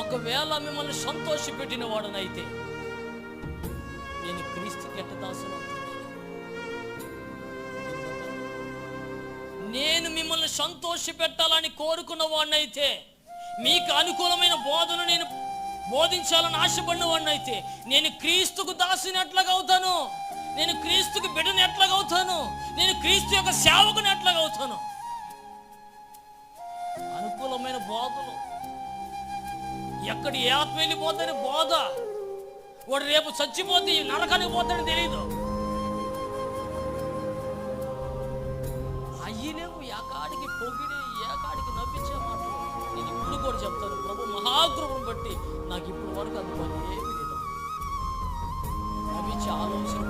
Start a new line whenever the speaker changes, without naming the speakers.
ఒకవేళ మిమ్మల్ని సంతోషపెట్టిన వాడనైతే నేను క్రీస్తుకి ఎట్ట దాసును? నేను మిమ్మల్ని సంతోష పెట్టాలని కోరుకున్న వాడినైతే, మీకు అనుకూలమైన బోధను నేను బోధించాలని ఆశపడిన వాడినైతే నేను క్రీస్తుకు దాసుని ఎట్లాగా అవుతాను? నేను క్రీస్తుకు బిడ్డని ఎట్లాగా అవుతాను? నేను క్రీస్తు యొక్క సేవకుని ఎట్లాగా అవుతాను? అనుకూలమైన బోధలు ఎక్కడ ఏ ఆత్మ వెళ్ళిపోతాని బోధ, వాడు రేపు చచ్చిపోతే నరకానికి పోతాడని తెలియదు. అయ్యలేవు ఏకాడికి పొగిడి ఏకాడికి నవ్వించే మాటలు. నేను ఇప్పుడు కూడా చెప్తాను, ప్రభు మహాకృపను బట్టి నాకు ఇప్పుడు వరకు అందుబాటు ఏమి లేదు. నవ్వించే ఆలోచన